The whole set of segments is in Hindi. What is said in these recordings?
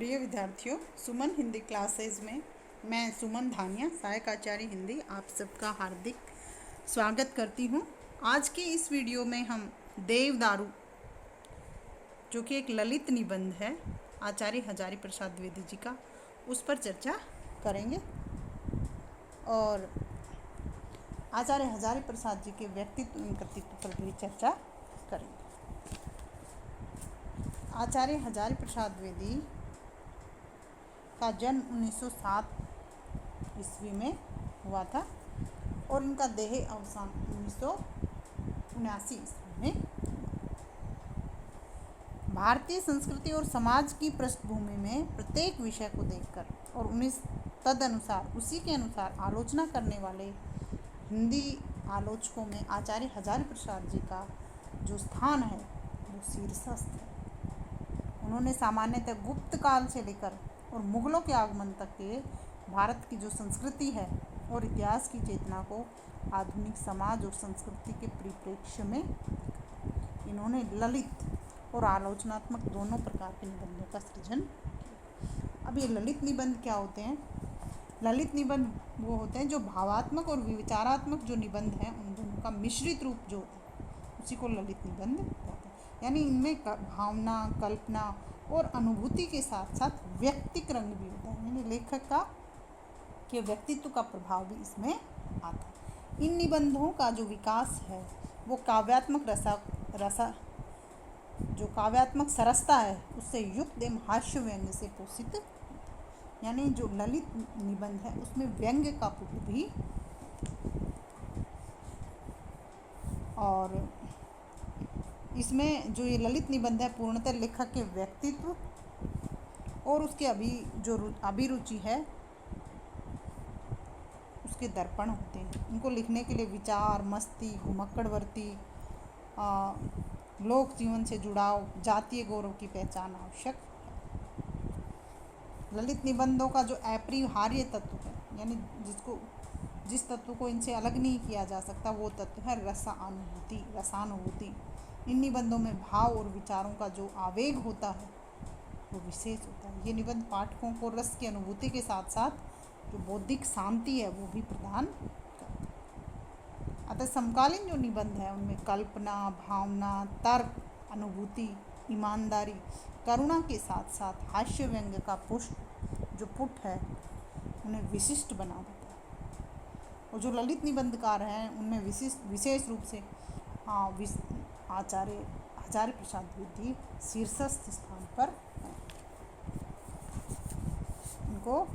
प्रिय विद्यार्थियों, सुमन हिंदी क्लासेज में मैं सुमन धानिया, सहायक आचार्य हिंदी, आप सबका हार्दिक स्वागत करती हूँ। आज के इस वीडियो में हम देवदारू, जो कि एक ललित निबंध है आचार्य हजारी प्रसाद द्विवेदी जी का, उस पर चर्चा करेंगे और आचार्य हजारी प्रसाद जी के व्यक्तित्व एवं कृतित्व पर भी चर्चा करेंगे। आचार्य हजारी प्रसाद द्विवेदी का जन्म 1907 ईस्वी में हुआ था और इनका देह अवसान 1979 ईस्वी में। भारतीय संस्कृति और समाज की पृष्ठभूमि में प्रत्येक विषय को देखकर और तदनुसार उसी के अनुसार आलोचना करने वाले हिंदी आलोचकों में आचार्य हजारी प्रसाद जी का जो स्थान है वो शीर्षस्थ है। उन्होंने सामान्यतः गुप्त काल से लेकर और मुगलों के आगमन तक के भारत की जो संस्कृति है और इतिहास की चेतना को आधुनिक समाज और संस्कृति के परिप्रेक्ष्य में इन्होंने ललित और आलोचनात्मक दोनों प्रकार के निबंधों का सृजन किया। अब ये ललित निबंध क्या होते हैं? ललित निबंध वो होते हैं जो भावात्मक और विचारात्मक जो निबंध हैं उन दोनों का मिश्रित रूप जो होता है उसी को ललित निबंध कहते हैं। यानी इनमें भावना, कल्पना और अनुभूति के साथ साथ व्यक्तिक रंग भी होता है, यानी लेखक का के व्यक्तित्व का प्रभाव भी इसमें आता है। इन निबंधों का जो विकास है वो काव्यात्मक सरसता है उससे युक्त एवं हास्य व्यंग से पोषित, यानी जो ललित निबंध है उसमें व्यंग का पुट भी और इसमें जो ये ललित निबंध है पूर्णतः लेखक के व्यक्तित्व और उसके अभिरुचि है उसके दर्पण होते हैं। इनको लिखने के लिए विचार, मस्ती, घुमक्कड़वर्ती, लोक जीवन से जुड़ाव, जातीय गौरव की पहचान आवश्यक है। ललित निबंधों का जो अपरिहार्य तत्व है, यानी जिस तत्व को इनसे अलग नहीं किया जा सकता वो तत्व है रसानुभूति। इन निबंधों में भाव और विचारों का जो आवेग होता है वो विशेष होता है। ये निबंध पाठकों को रस की अनुभूति के साथ साथ जो बौद्धिक शांति है वो भी प्रदान करते हैं। अतः समकालीन जो निबंध है उनमें कल्पना, भावना, तर्क, अनुभूति, ईमानदारी, करुणा के साथ साथ हास्य व्यंग का पुट है उन्हें विशिष्ट बना देता है। और जो ललित निबंधकार हैं उनमें विशेष रूप से आचार्य हजारी प्रसाद द्विवेदी शीर्षस्थ स्थान पर हैं। इनको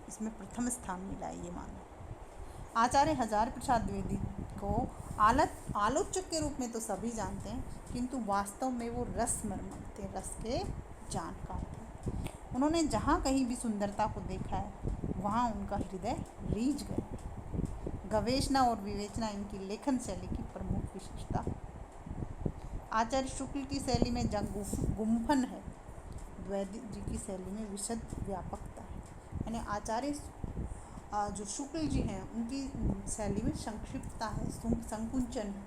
इसमें प्रथम स्थान मिला है, ये मानो। आचार्य हजारी प्रसाद द्विवेदी को आलोचक के रूप में तो सभी जानते हैं, किंतु वास्तव में वो रसमर्मक थे, रस के जानकार थे। उन्होंने जहाँ कहीं भी सुंदरता को देखा है वहाँ उनका हृदय रीझ गया। गवेषणा और विवेचना इनकी लेखन शैली की प्रमुख विशेषता। आचार्य शुक्ल की शैली में गुम्फन है, द्विवेदी जी की शैली में विशद व्यापकता है। यानी आचार्य जो शुक्ल जी हैं उनकी शैली में संक्षिप्तता है, संकुचन है,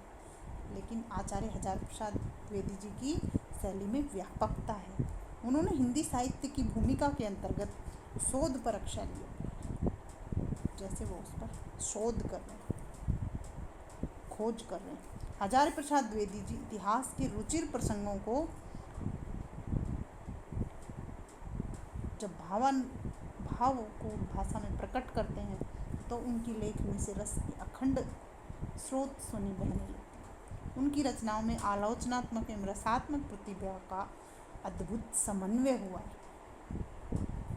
लेकिन आचार्य हजारी प्रसाद द्विवेदी जी की शैली में व्यापकता है। उन्होंने हिंदी साहित्य की भूमिका के अंतर्गत शोध पर रक्षा लिया, जैसे वो उस पर शोध कर रहे हैं, खोज कर रहे हैं। हजारी प्रसाद द्विवेदी जी इतिहास के रुचिर प्रसंगों को जब भाव को भाषा में प्रकट करते हैं तो उनकी लेखनी से रस की अखंड स्रोत सुनी बहने लगती है। उनकी रचनाओं में आलोचनात्मक एवं रसात्मक प्रतिभा का अद्भुत समन्वय हुआ है।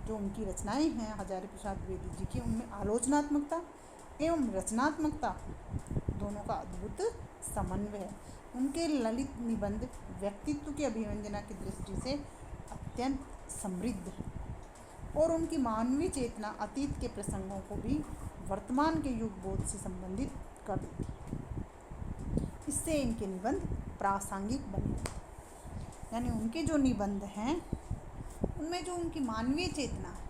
जो उनकी रचनाएं हैं हजारी प्रसाद द्विवेदी जी की, उनमें आलोचनात्मकता एवं रचनात्मकता दोनों का अद्भुत समन्वय है। उनके ललित निबंध व्यक्तित्व की अभिव्यंजना की दृष्टि से अत्यंत समृद्ध है और उनकी मानवीय चेतना अतीत के प्रसंगों को भी वर्तमान के युग बोध से संबंधित कर देती है। इससे इनके निबंध प्रासंगिक बने रहते हैं। यानी उनके जो निबंध हैं उनमें जो उनकी मानवीय चेतना है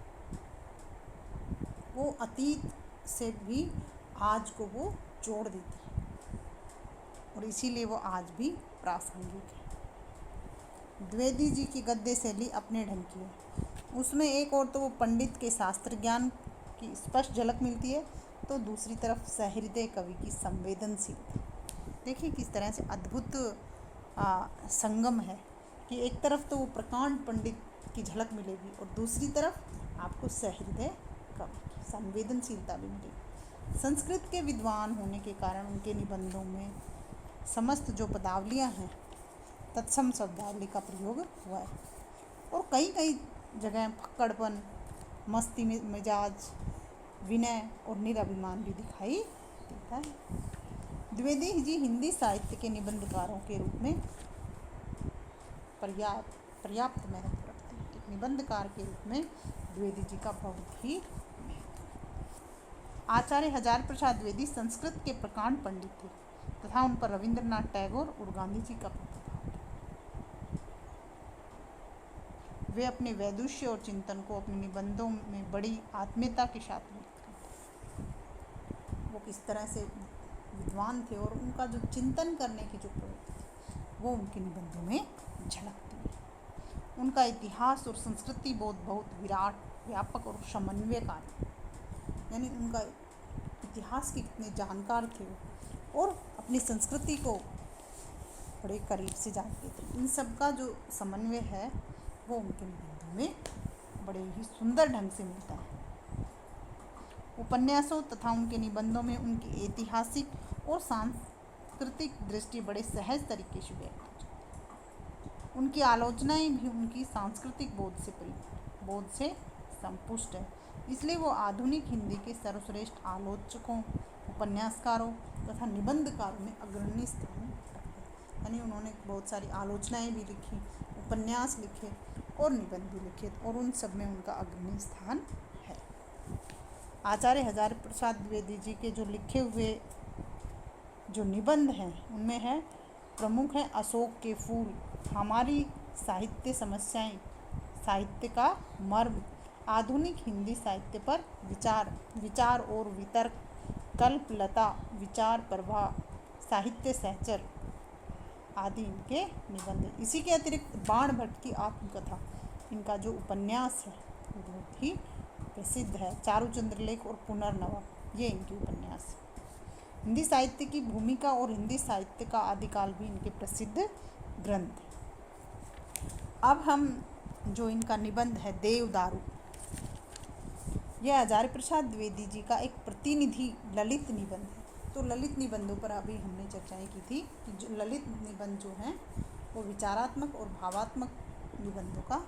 वो अतीत से भी आज को वो जोड़ देती है और इसीलिए वो आज भी प्रासंगिक है। द्विवेदी जी की गद्य शैली अपने ढंग की है। उसमें एक और तो वो पंडित के शास्त्र ज्ञान की स्पष्ट झलक मिलती है, तो दूसरी तरफ सहृदय कवि की संवेदनशीलता। देखिए किस तरह से अद्भुत संगम है कि एक तरफ तो वो प्रकांड पंडित की झलक मिलेगी और दूसरी तरफ आपको सहृदय कवि की संवेदनशीलता भी मिलेगी। संस्कृत के विद्वान होने के कारण उनके निबंधों में समस्त जो पदावलियाँ हैं तत्सम शब्दावली का प्रयोग हुआ है और कई कई जगह फक्कड़पन, मस्ती में मिजाज, विनय और निराभिमान भी दिखाई देता है। द्विवेदी जी हिंदी साहित्य के निबंधकारों के रूप में पर्याप्त महत्व रखते हैं। एक निबंधकार के रूप में द्विवेदी जी का बहुत ही आचार्य हजार प्रसाद द्विवेदी संस्कृत के प्रकांड पंडित थे तथा उन पर रविंद्रनाथ टैगोर और गांधी जी का प्रभाव था। वे अपने वैदुष्य और चिंतन को अपने निबंधों में बड़ी आत्मीयता के साथ व्यक्त करते हैं। वो किस तरह से विद्वान थे और उनका जो चिंतन करने की जो प्रवृत्ति थी वो उनके निबंधों में झलकती है। उनका इतिहास और संस्कृति बोध बहुत विराट, व्यापक और समन्वयकारी, यानी उनका इतिहास के कितने जानकार थे और अपनी संस्कृति को बड़े करीब से जानते थे। इन सब का जो समन्वय है वो उनके निबंधों में बड़े ही सुंदर ढंग से मिलता है। उपन्यासों तथा उनके निबंधों में उनकी ऐतिहासिक और सांस्कृतिक दृष्टि बड़े सहज तरीके से व्यक्त हो जाती है। उनकी आलोचनाएं भी उनकी सांस्कृतिक बोध से संपुष्ट है। इसलिए वो आधुनिक हिंदी के सर्वश्रेष्ठ आलोचकों, उपन्यासकारों तथा निबंधकारों में अग्रणी स्थान रखते हैं। यानी उन्होंने बहुत सारी आलोचनाएं भी लिखी, उपन्यास लिखे और निबंध भी लिखे और उन सब में उनका अग्रणी स्थान है। आचार्य हजार प्रसाद द्विवेदी जी के जो लिखे हुए जो निबंध हैं उनमें है प्रमुख है अशोक के फूल, हमारी साहित्य समस्याएं, साहित्य का मर्म, आधुनिक हिंदी साहित्य पर विचार और वितर्क, कल्पलता, विचार प्रवाह, साहित्य सहचर आदि इनके निबंध। इसी के अतिरिक्त बाण भट्ट की आत्मकथा, इनका जो उपन्यास है वो बहुत ही प्रसिद्ध है। चारुचंद्रलेख और पुनर्नवा, ये इनके उपन्यास है। हिंदी साहित्य की भूमिका और हिंदी साहित्य का आदिकाल भी इनके प्रसिद्ध ग्रंथ है। अब हम जो इनका निबंध है देवदारू, यह आचार्य प्रसाद द्विवेदी जी का एक प्रतिनिधि ललित निबंध है। तो ललित निबंधों पर अभी हमने चर्चाएं की थी कि जो ललित निबंध जो हैं वो विचारात्मक और भावात्मक निबंधों का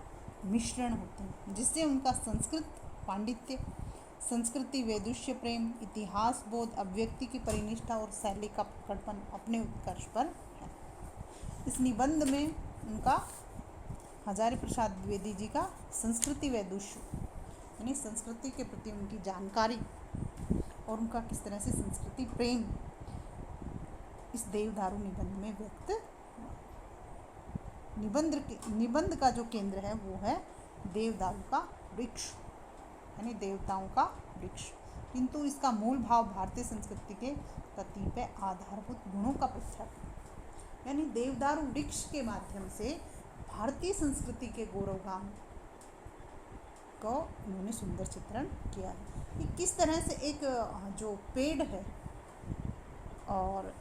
मिश्रण होते हैं, जिससे उनका संस्कृत पांडित्य, संस्कृति वैदुष्य प्रेम, इतिहास बोध, अभिव्यक्ति की परिनिष्ठा और शैली का प्रकटपन अपने उत्कर्ष पर है। इस निबंध में उनका आचार्य प्रसाद द्विवेदी जी का संस्कृति वैदुष्य यानी संस्कृति के प्रति उनकी जानकारी और उनका किस तरह से संस्कृति प्रेम इस देवदारू निबंध में व्यक्त हुआ। निबंध का जो केंद्र है वो है देवदारू का वृक्ष, यानी देवताओं का वृक्ष, किंतु इसका मूल भाव भारतीय संस्कृति के कतिपय आधारभूत गुणों का प्रचार, यानी देवदारू वृक्ष के माध्यम से भारतीय संस्कृति के गौरवगान को उन्होंने सुंदर चित्रण किया है कि किस तरह से एक जो पेड़ है और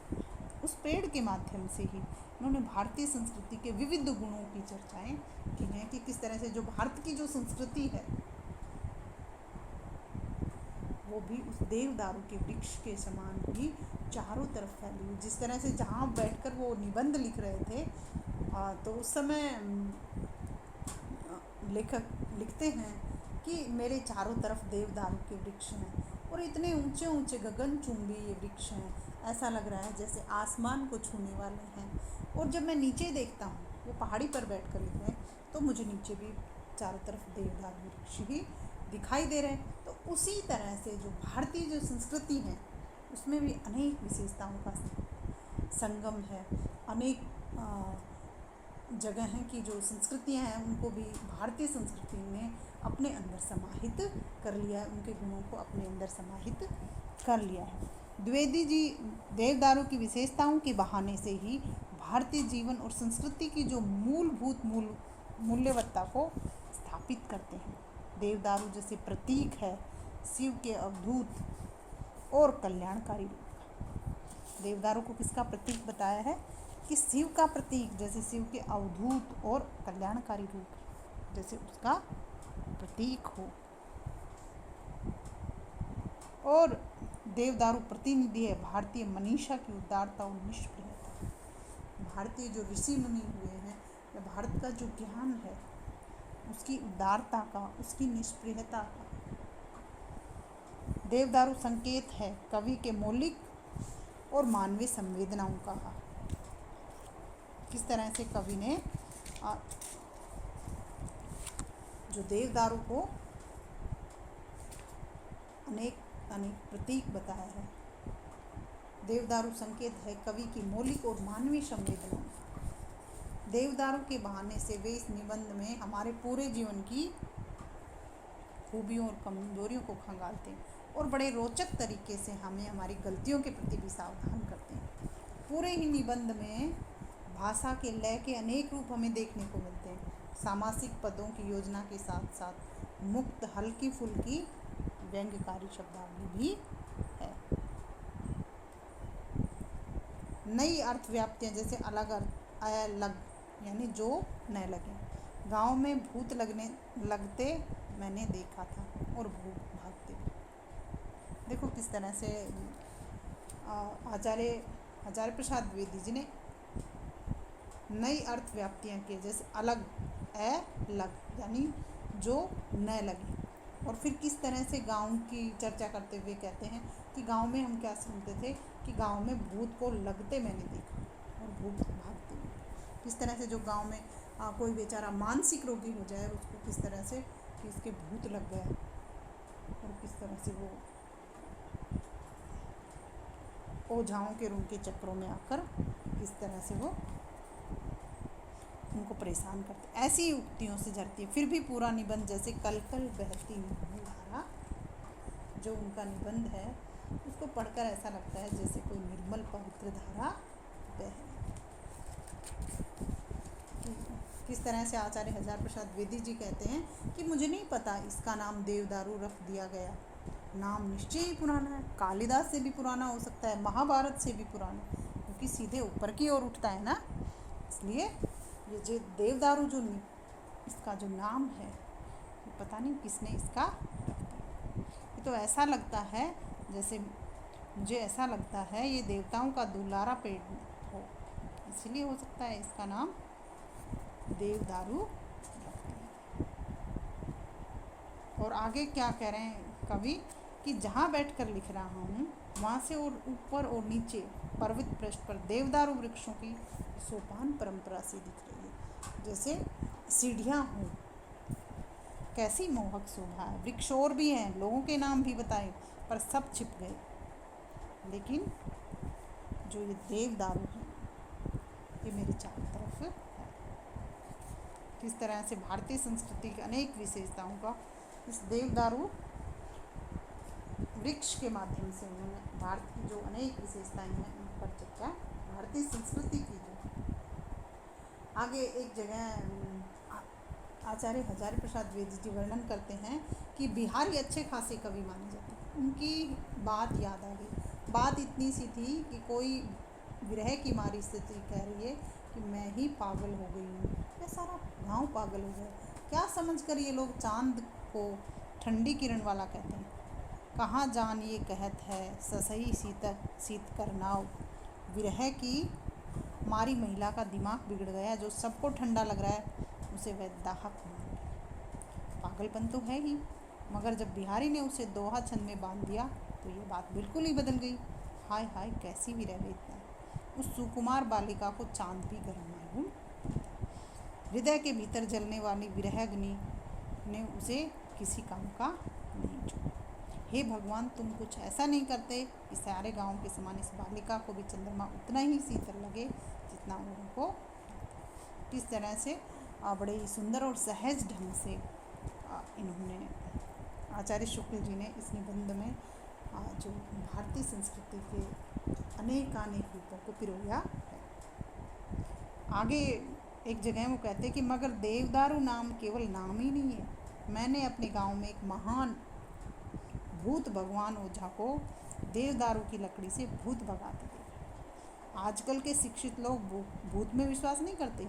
उस पेड़ के माध्यम से ही उन्होंने भारतीय संस्कृति के विविध गुणों की चर्चाएं की हैं कि किस तरह से जो भारत की जो संस्कृति है वो भी उस देवदारू के वृक्ष के समान ही चारों तरफ फैली हुई। जिस तरह से जहाँ बैठकर वो निबंध लिख रहे थे तो उस समय लेखक लिखते हैं कि मेरे चारों तरफ देवदारू के वृक्ष हैं और इतने ऊंचे ऊंचे गगनचुंबी ये वृक्ष हैं, ऐसा लग रहा है जैसे आसमान को छूने वाले हैं। और जब मैं नीचे देखता हूँ, वो पहाड़ी पर बैठ कर लिख रहे हैं, तो मुझे नीचे भी चारों तरफ देवदारू वृक्ष ही दिखाई दे रहे हैं। तो उसी तरह से जो भारतीय जो संस्कृति है उसमें भी अनेक विशेषताओं का संगम है। अनेक जगह हैं कि जो संस्कृतियां हैं उनको भी भारतीय संस्कृति ने अपने अंदर समाहित कर लिया है, उनके गुणों को अपने अंदर समाहित कर लिया है। द्विवेदी जी देवदारू की विशेषताओं के बहाने से ही भारतीय जीवन और संस्कृति की जो मूलभूत मूल्यवत्ता को स्थापित करते हैं। देवदारू जैसे प्रतीक है शिव के अवधूत और कल्याणकारी रूप। देवदारू को किसका प्रतीक बताया है कि शिव का प्रतीक, जैसे शिव के अवधूत और कल्याणकारी रूप जैसे उसका प्रतीक हो। और देवदारू प्रतिनिधि है भारतीय मनीषा की उदारता और निष्प्रियता। भारतीय जो ऋषि मुनि हुए हैं या भारत का जो ज्ञान है उसकी उदारता का, उसकी निष्प्रियता का। देवदारू संकेत है कवि के मौलिक और मानवीय संवेदनाओं का। किस तरह से कवि ने जो देवदारू को अनेक प्रतीक बताया है। देवदारू संकेत है कवि की मौलिक और मानवीय संवेदनाओं का। देवदारू के बहाने से वे इस निबंध में हमारे पूरे जीवन की खूबियों और कमजोरियों को खंगालते हैं और बड़े रोचक तरीके से हमें हमारी गलतियों के प्रति भी सावधान करते हैं। पूरे ही निबंध में भाषा के लय के अनेक रूप हमें देखने को मिलते हैं। सामासिक पदों की योजना के साथ साथ मुक्त हल्की फुल्की व्यंग्यकारी शब्दावली भी है। नई अर्थ व्याप्तियाँ जैसे अलग अलग यानी जो न लगे। गांव में भूत लगते मैंने देखा था और भूत भागते। देखो किस तरह से आचार्य प्रसाद द्विवेदी जी ने नई अर्थ व्याप्तियाँ की, जैसे अलग लग यानी जो न लगे। और फिर किस तरह से गांव की चर्चा करते हुए कहते हैं कि गांव में हम क्या सुनते थे कि गांव में भूत को लगते मैंने देखा और भूत भागते। किस तरह से जो गांव में कोई बेचारा मानसिक रोगी हो जाए उसको किस तरह से कि इसके भूत लग गया और किस तरह से वो ओझाओं के रूम के चक्रों में आकर किस तरह से वो उनको परेशान करते। ऐसी उक्तियों से झरती है। फिर भी पूरा निबंध जैसे कल कल बहती धारा, जो उनका निबंध है उसको पढ़कर ऐसा लगता है जैसे कोई निर्मल पवित्र धारा बह। किस तरह से आचार्य हजार प्रसाद द्विवेदी जी कहते हैं कि मुझे नहीं पता इसका नाम देवदारू रख दिया गया। नाम निश्चय ही पुराना है, कालिदास से भी पुराना हो सकता है, महाभारत से भी पुराना, क्योंकि सीधे ऊपर की ओर उठता है ना। इसलिए ये जो देवदारू जो इसका जो नाम है पता नहीं किसने इसका रख दिया। ये तो ऐसा लगता है जैसे, मुझे ऐसा लगता है ये देवताओं का दुलारा पेड़ हो, इसलिए हो सकता है इसका नाम देवदारू रख दिया। और आगे क्या कह रहे हैं कवि कि जहाँ बैठकर लिख रहा हूँ वहाँ से और ऊपर और नीचे पर्वत पृष्ठ पर देवदारू वृक्षों की सोपान परंपरा से दिख रही है, जैसे सीढ़ियाँ हों। कैसी मोहक शोभा है। वृक्ष और भी हैं, लोगों के नाम भी बताए पर सब छिप गए, लेकिन जो ये देवदारू है ये मेरे चारों तरफ है। किस तरह से भारतीय संस्कृति की अनेक विशेषताओं का इस देवदारू वृक्ष के माध्यम से उन्होंने भारत की जो अनेक विशेषताएं हैं उन पर चर्चा, भारतीय संस्कृति की जो। आगे एक जगह आचार्य हजारी प्रसाद द्विवेदी जी वर्णन करते हैं कि बिहारी अच्छे खासे कवि माने जाते हैं। उनकी बात याद आ गई। बात इतनी सी थी कि कोई विरह की मारी स्थिति कह रही है कि मैं ही पागल हो गई हूँ, मैं सारा गांव पागल हो गया। क्या समझकर ये लोग चांद को ठंडी किरण वाला कहते हैं। कहाँ जान ये कहत है ससही शीत करनाव। विरह की मारी महिला का दिमाग बिगड़ गया, जो सबको ठंडा लग रहा है उसे वह दाहक मान गया। पागलपन तो है ही, मगर जब बिहारी ने उसे दोहा छंद में बांध दिया तो ये बात बिल्कुल ही बदल गई। हाय हाय कैसी विरह वेदना। उस सुकुमार बालिका को चांद भी गर्म मालूम। हृदय के भीतर जलने वाली विरहाग्नि ने उसे किसी काम का नहीं छोड़ा। हे भगवान, तुम कुछ ऐसा नहीं करते कि सारे गांव के समान इस बालिका को भी चंद्रमा उतना ही शीतल लगे जितना औरों को। किस तरह से बड़े ही सुंदर और सहज ढंग से इन्होंने आचार्य शुक्ल जी ने इस निबंध में जो भारतीय संस्कृति के अनेकानेक रूपों को पिरोया है। आगे एक जगह वो कहते हैं कि मगर देवदारू नाम केवल नाम ही नहीं है। मैंने अपने गांव में एक महान भूत भगवान ओझा को देवदारू की लकड़ी से भूत भगाते थे। आजकल के शिक्षित लोग भूत में विश्वास नहीं करते,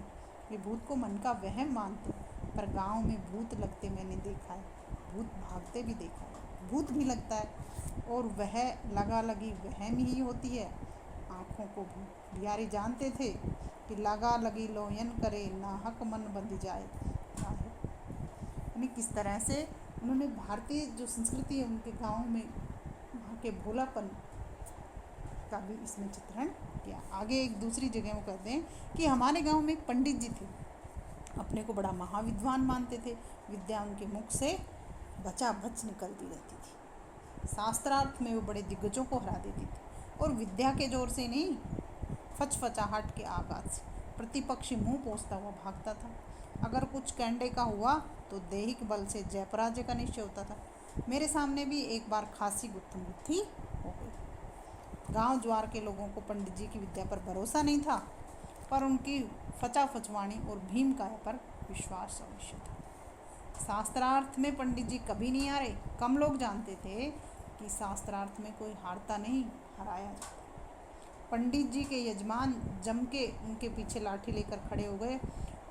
वे भूत को मन का वहम मानते। पर गांव में भूत लगते मैंने देखा है, भूत भागते भी देखा है। भूत भी लगता है और वह लगा लगी वहम ही होती है। आँखों को भी बिहारी जानते थे कि लगा लगी लोयन करे ना हक मन बंध जाए। यानी किस तरह से उन्होंने भारतीय जो संस्कृति है उनके गांव में वहाँ के भोलापन का भी इसमें चित्रण किया। आगे एक दूसरी जगह वो कहते हैं कि हमारे गांव में एक पंडित जी थे, अपने को बड़ा महाविद्वान मानते थे। विद्या उनके मुख से बचा बच निकलती रहती थी। शास्त्रार्थ में वो बड़े दिग्गजों को हरा देती थी और विद्या के जोर से नहीं, फचफचाहट के आघात से प्रतिपक्षी मुंह पोंछता हुआ भागता था। अगर कुछ कैंडे का हुआ तो दैहिक बल से जय पराजय का निश्चय होता था। मेरे सामने भी एक बार खासी गुत्थम गुत्थी हो गई। गांव ज्वार के लोगों को पंडित जी की विद्या पर भरोसा नहीं था, पर उनकी फचाफचवाणी और भीम काया पर विश्वास अवश्य था। शास्त्रार्थ में पंडित जी कभी नहीं हारे। कम लोग जानते थे कि शास्त्रार्थ में कोई हारता नहीं, हराया जाता। पंडित जी के यजमान जम के उनके पीछे लाठी लेकर खड़े हो गए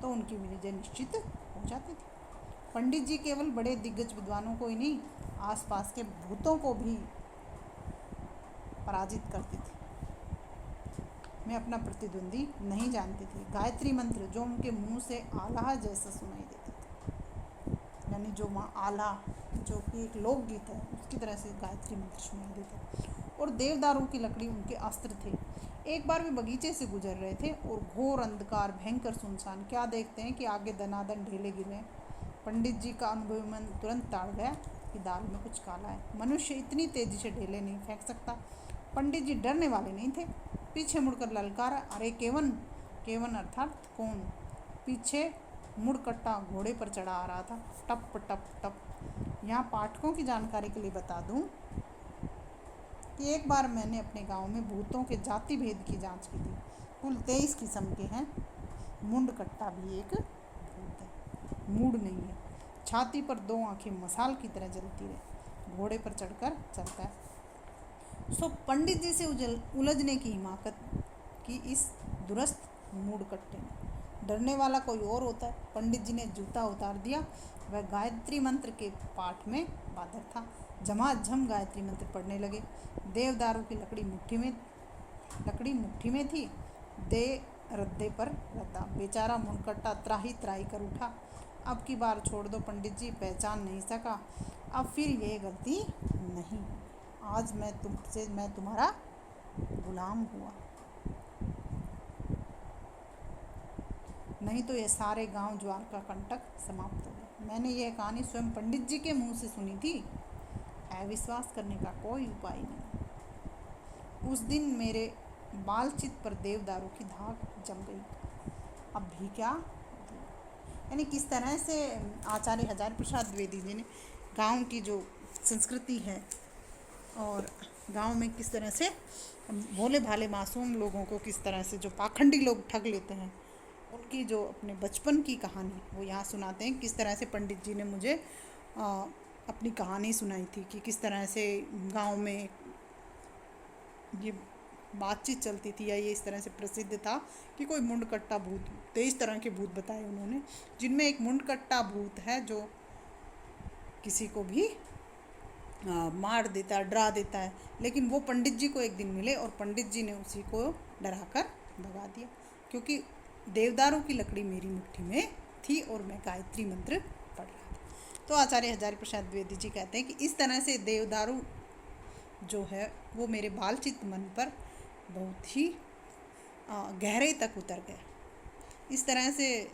तो उनकी विजय निश्चित हो जाती थी। पंडित जी केवल बड़े दिग्गज विद्वानों को ही नहीं, आसपास के भूतों को भी पराजित करती थी। मैं अपना प्रतिद्वंदी नहीं जानती थी। गायत्री मंत्र जो उनके मुंह से आल्हा जैसा सुनाई देता था, यानी जो वहाँ आल्हा जो कि एक लोकगीत है उसकी तरह से गायत्री मंत्र सुनाई देता। और देवदारू की लकड़ी उनके अस्त्र थे। एक बार वे बगीचे से गुजर रहे थे और घोर अंधकार, भयंकर सुनसान। क्या देखते हैं कि आगे दनादन ढेले गिरे। पंडित जी का अनुभवी मन तुरंत ताड़ गया कि दाल में कुछ काला है। मनुष्य इतनी तेजी से ढेले नहीं फेंक सकता। पंडित जी डरने वाले नहीं थे। पीछे मुड़कर ललकारा, अरे केवन! केवन अर्थात कौन? पीछे मुड़कट्टा घोड़े पर चढ़ा आ रहा था। टप टप टप। यहाँ पाठकों की जानकारी के लिए बता दूं कि एक बार मैंने अपने गांव में भूतों के जाति भेद की जांच की थी। कुल 23 किस्म के हैं। मुंडकट्टा भी एक भूत है, मूड नहीं है। छाती पर 2 आंखें मसाल की तरह जलती रहे, घोड़े पर चढ़कर चलता है। सो पंडित जी से उलझने की हिमाकत की इस दुरस्त मूडकट्टे ने। डरने वाला कोई और होता है। पंडित जी ने जूता उतार दिया। वह गायत्री मंत्र के पाठ में बाधक था। झमाझम गायत्री मंत्र पढ़ने लगे। देवदारू की लकड़ी मुट्ठी में थी। दे रद्दे पर रद्दा। बेचारा मुंडकट्टा त्राही त्राही कर उठा। अब की बार छोड़ दो पंडित जी, पहचान नहीं सका। अब फिर ये गलती नहीं। आज मैं तुम्हारा गुलाम हुआ, नहीं तो ये सारे गांव ज्वार का कंटक समाप्त हो गया। मैंने यह कहानी स्वयं पंडित जी के मुंह से सुनी थी। अविश्वास करने का कोई उपाय नहीं। उस दिन मेरे बालचित पर देवदारू की धाक जम गई। अब भी क्या? यानी किस तरह से आचार्य हजारी प्रसाद द्विवेदी जी ने गांव की जो संस्कृति है और गांव में किस तरह से भोले भाले मासूम लोगों को किस तरह से जो पाखंडी लोग ठग लेते हैं, उनकी जो अपने बचपन की कहानी वो यहाँ सुनाते हैं। किस तरह से पंडित जी ने मुझे अपनी कहानी सुनाई थी कि किस तरह से गांव में ये बातचीत चलती थी या ये इस तरह से प्रसिद्ध था कि कोई मुंडकट्टा भूत, 23 तरह के भूत बताए उन्होंने, जिनमें एक मुंडकट्टा भूत है जो किसी को भी मार देता है, डरा देता है। लेकिन वो पंडित जी को एक दिन मिले और पंडित जी ने उसी को डराकर भगा दिया, क्योंकि देवदारू की लकड़ी मेरी मुट्ठी में थी और मैं गायत्री मंत्र पढ़ रहा था। तो आचार्य हजारी प्रसाद द्विवेदी जी कहते हैं कि इस तरह से देवदारू जो है वो मेरे बालचित मन पर बहुत ही गहरे तक उतर गया। इस तरह से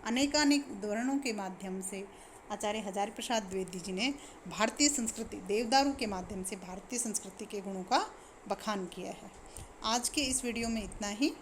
अनेकानेक उदाहरणों के माध्यम से आचार्य हजारी प्रसाद द्विवेदी जी ने भारतीय संस्कृति, देवदारू के माध्यम से भारतीय संस्कृति के गुणों का बखान किया है। आज के इस वीडियो में इतना ही।